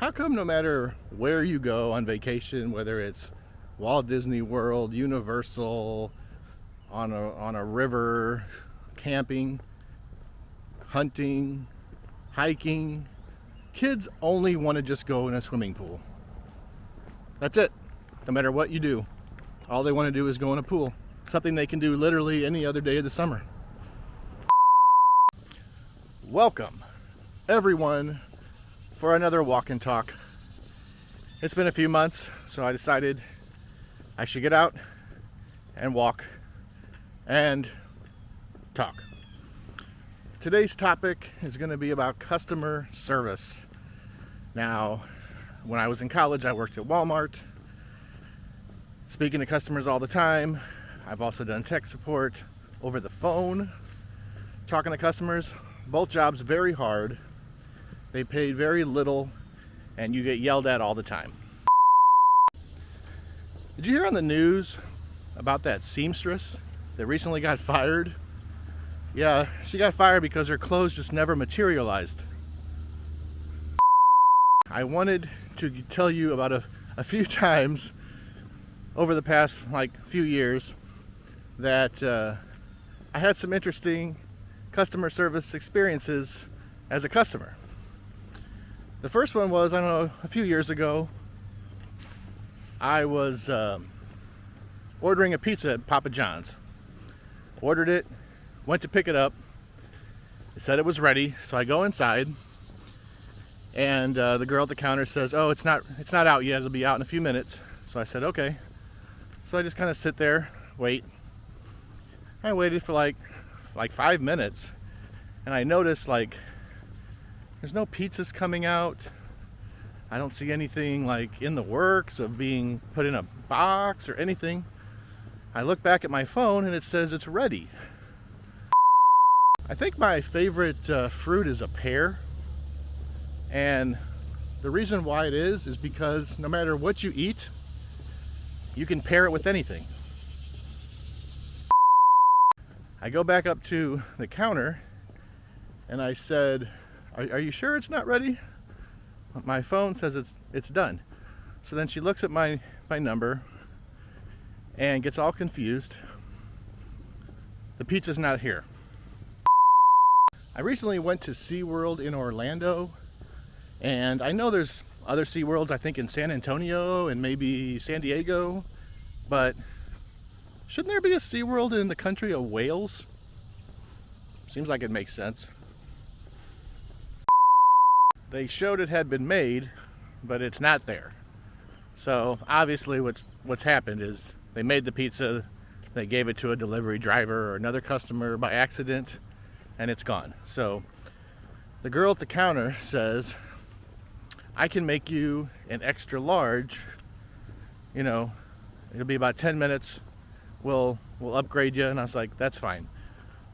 How come no matter where you go on vacation, whether it's Walt Disney World, Universal, on a river, camping, hunting, hiking, kids only want to just go in a swimming pool? That's it. No matter what you do, all they want to do is go in a pool. Something they can do literally any other day of the summer. Welcome, everyone, for another walk and talk. It's been a few months, so I decided I should get out and walk and talk. Today's topic is going to be about customer service. Now, when I was in college, I worked at Walmart, speaking to customers all the time. I've also done tech support over the phone, talking to customers. Both jobs very hard. They pay very little, and you get yelled at all the time. Did you hear on the news about that seamstress that recently got fired? Yeah, she got fired because her clothes just never materialized. I wanted to tell you about a few times over the past few years that I had some interesting customer service experiences as a customer. The first one was, I don't know, a few years ago. I was ordering a pizza at Papa John's. Ordered it, went to pick it up. It said it was ready, so I go inside, and the girl at the counter says, "Oh, it's not out yet. It'll be out in a few minutes." So I said, "Okay." So I just kind of sit there, wait. I waited for like 5 minutes, and I noticed there's no pizzas coming out. I don't see anything in the works of being put in a box or anything. I look back at my phone and it says it's ready. I think my favorite fruit is a pear, and the reason why it is because no matter what you eat, you can pair it with anything. I go back up to the counter and I said, are you sure it's not ready? My phone says it's done. So then she looks at my number and gets all confused. The pizza's not here. I recently went to SeaWorld in Orlando, and I know there's other SeaWorlds, I think in San Antonio and maybe San Diego, but shouldn't there be a SeaWorld in the country of Wales? Seems like it makes sense. They showed it had been made, but it's not there. So obviously what's happened is they made the pizza, they gave it to a delivery driver or another customer by accident, and it's gone. So the girl at the counter says, "I can make you an extra large, it'll be about 10 minutes. We'll upgrade you." And I was like, "That's fine."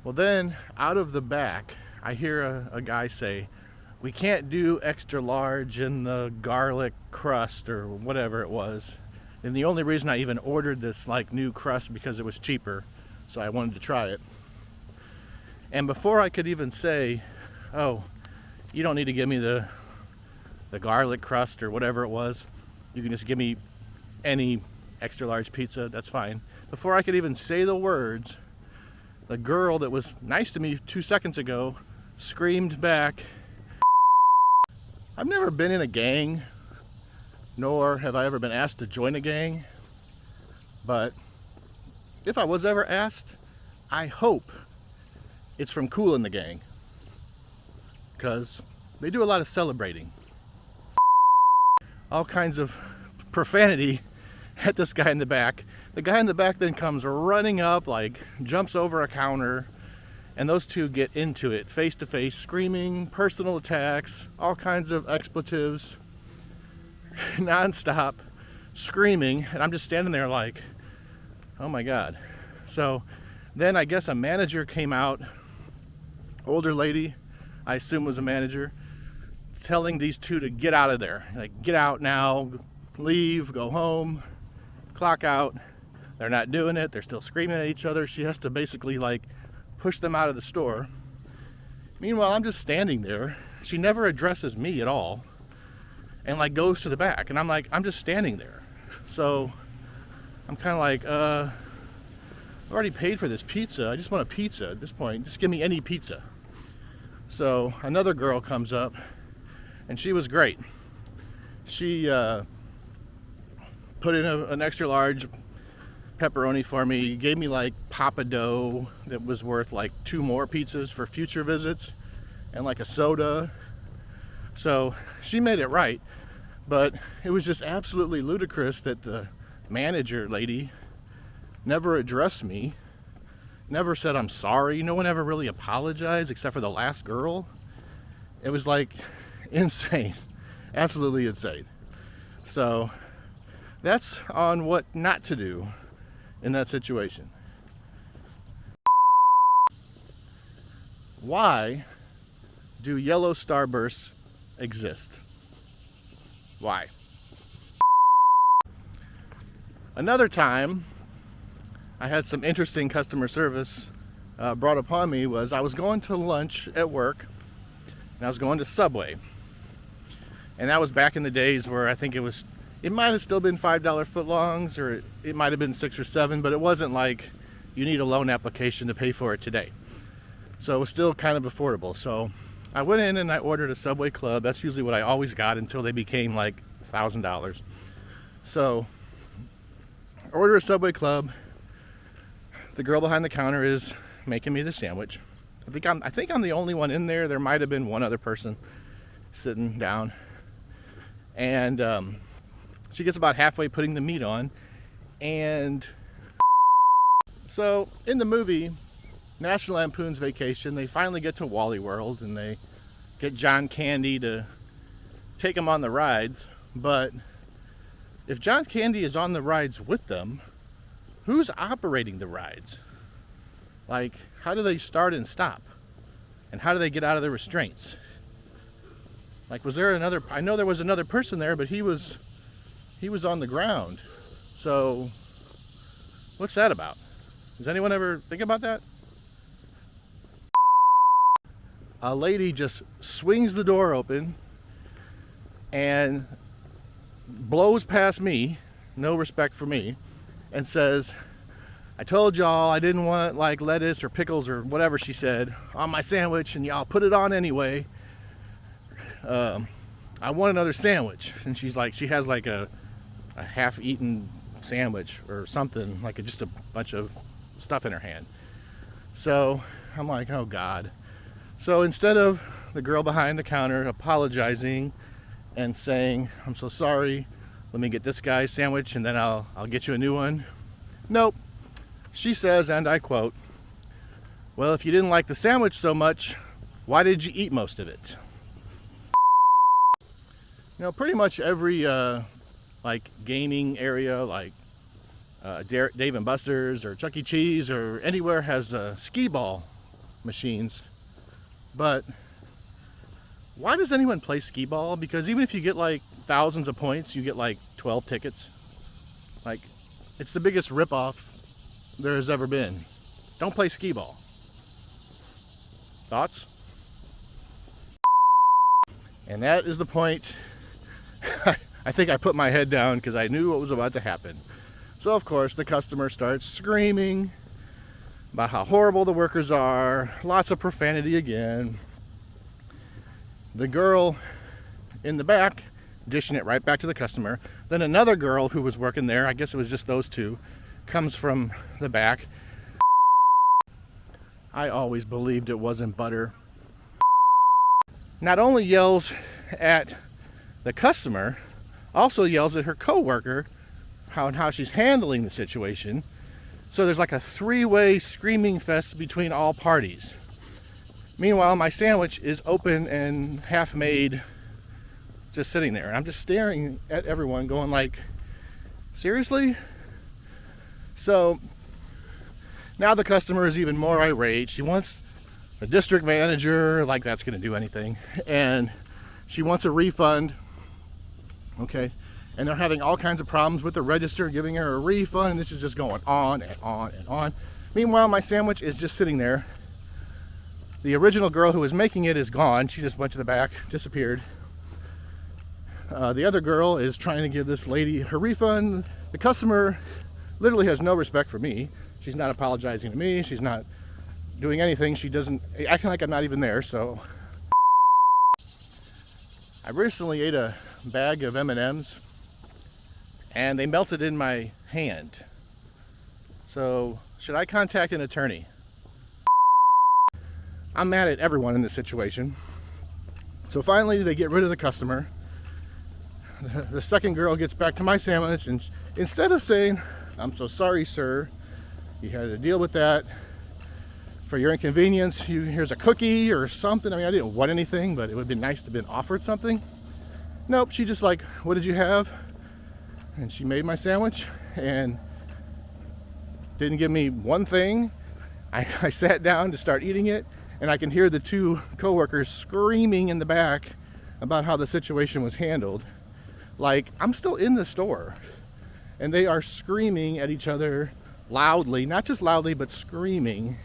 Well, then out of the back, I hear a guy say, "We can't do extra large in the garlic crust," or whatever it was. And the only reason I even ordered this new crust because it was cheaper, so I wanted to try it. And before I could even say, "Oh, you don't need to give me the garlic crust," or whatever it was, "You can just give me any extra large pizza, that's fine." Before I could even say the words, the girl that was nice to me 2 seconds ago screamed back. I've never been in a gang, nor have I ever been asked to join a gang, but if I was ever asked, I hope it's from Kool and the Gang, because they do a lot of celebrating. All kinds of profanity at this guy in the back. The guy in the back then comes running up, jumps over a counter, and those two get into it face to face, screaming, personal attacks, all kinds of expletives, non-stop screaming, and I'm just standing there oh my God. So then I guess a manager came out, older lady, I assume was a manager, telling these two to get out of there. Get out now, leave, go home, clock out. They're not doing it. They're still screaming at each other. She has to basically push them out of the store. Meanwhile, I'm just standing there. She never addresses me at all. and like goes to the back, and I'm like, I'm just standing there. So I'm kind of like, I've already paid for this pizza. I just want a pizza at this point. Just give me any pizza. So another girl comes up, and she was great. She put in an extra large pepperoni for me, gave me like Papa Dough that was worth like 2 more pizzas for future visits, and like a soda. So she made it right, but it was just absolutely ludicrous that the manager lady never addressed me, never said I'm sorry. No one ever really apologized except for the last girl. It was like insane, absolutely insane. So that's on what not to do in that situation. Why do yellow starbursts exist? Why? Another time I had some interesting customer service brought upon me was I was going to lunch at work, and I was going to Subway. And that was back in the days where I think it might have still been $5 footlongs, or it might have been 6 or 7, but it wasn't like you need a loan application to pay for it today. So it was still kind of affordable. So I went in and I ordered a Subway Club. That's usually what I always got until they became like $1,000. So I order a Subway Club. The girl behind the counter is making me the sandwich. I think I'm the only one in there. There might have been one other person sitting down. And she gets about halfway putting the meat on. And so in the movie National Lampoon's Vacation, they finally get to Wally World, and they get John Candy to take them on the rides. But if John Candy is on the rides with them, who's operating the rides? Like, how do they start and stop? And how do they get out of the restraints? Like, was there another? I know there was another person there, but he was on the ground. So what's that about? Does anyone ever think about that? A lady just swings the door open and blows past me, no respect for me, and says, I told y'all I didn't want like lettuce or pickles or whatever she said on my sandwich, and y'all put it on anyway. I want another sandwich. And she's like, she has like a half-eaten sandwich or something, like just a bunch of stuff in her hand. So I'm like, oh God. So instead of the girl behind the counter apologizing and saying, I'm so sorry, let me get this guy's sandwich and then I'll get you a new one. Nope. She says, and I quote, well, if you didn't like the sandwich so much, why did you eat most of it? You know, pretty much every like gaming area, like Dave and Buster's or Chuck E. Cheese or anywhere has skee ball machines. But why does anyone play skee ball? Because even if you get like thousands of points, you get like 12 tickets. Like, it's the biggest ripoff there has ever been. Don't play skee ball. Thoughts? And that is the point. I think I put my head down because I knew what was about to happen. So of course the customer starts screaming about how horrible the workers are, lots of profanity again. The girl in the back dishing it right back to the customer. Then another girl who was working there, I guess it was just those two, comes from the back. I always believed it wasn't butter. Not only yells at the customer, also yells at her co-worker how she's handling the situation. So there's like a 3-way screaming fest between all parties. Meanwhile, my sandwich is open and half made, just sitting there. And I'm just staring at everyone going like, seriously? So now the customer is even more irate. She wants the district manager, like that's gonna do anything. And she wants a refund, okay? And they're having all kinds of problems with the register, giving her a refund, and this is just going on and on and on. Meanwhile, my sandwich is just sitting there. The original girl who was making it is gone. She just went to the back, disappeared. The other girl is trying to give this lady her refund. The customer literally has no respect for me. She's not apologizing to me. She's not doing anything. She doesn't, acting like I'm not even there. So I recently ate a bag of M&Ms and they melted in my hand. So should I contact an attorney? I'm mad at everyone in this situation. So finally they get rid of the customer. The second girl gets back to my sandwich, and instead of saying, "I'm so sorry, sir, you had to deal with that. For your inconvenience, here's a cookie or something." I mean, I didn't want anything, but it would have been nice to have been offered something. Nope, she just like, "What did you have?" And she made my sandwich and didn't give me one thing. I sat down to start eating it, and I can hear the two coworkers screaming in the back about how the situation was handled. Like, I'm still in the store, and they are screaming at each other loudly, not just loudly, but screaming.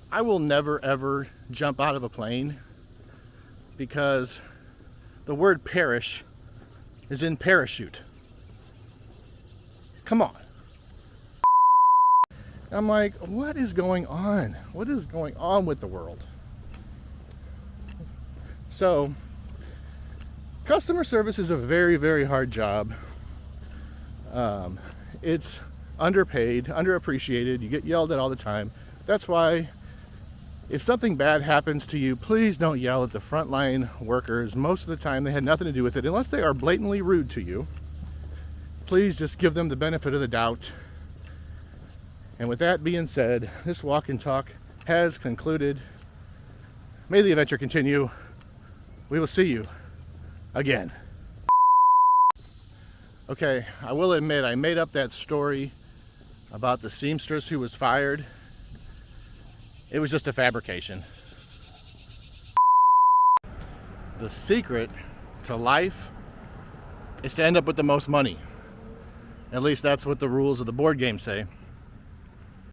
I will never ever jump out of a plane because the word perish is in parachute. Come on. I'm like, what is going on? What is going on with the world? So, customer service is a very, very hard job. It's underpaid, underappreciated. You get yelled at all the time. That's why if something bad happens to you, please don't yell at the frontline workers. Most of the time they had nothing to do with it, unless they are blatantly rude to you. Please just give them the benefit of the doubt. And with that being said, this walk and talk has concluded. May the adventure continue. We will see you again. Okay, I will admit I made up that story about the seamstress who was fired. It was just a fabrication. The secret to life is to end up with the most money. At least that's what the rules of the board game say.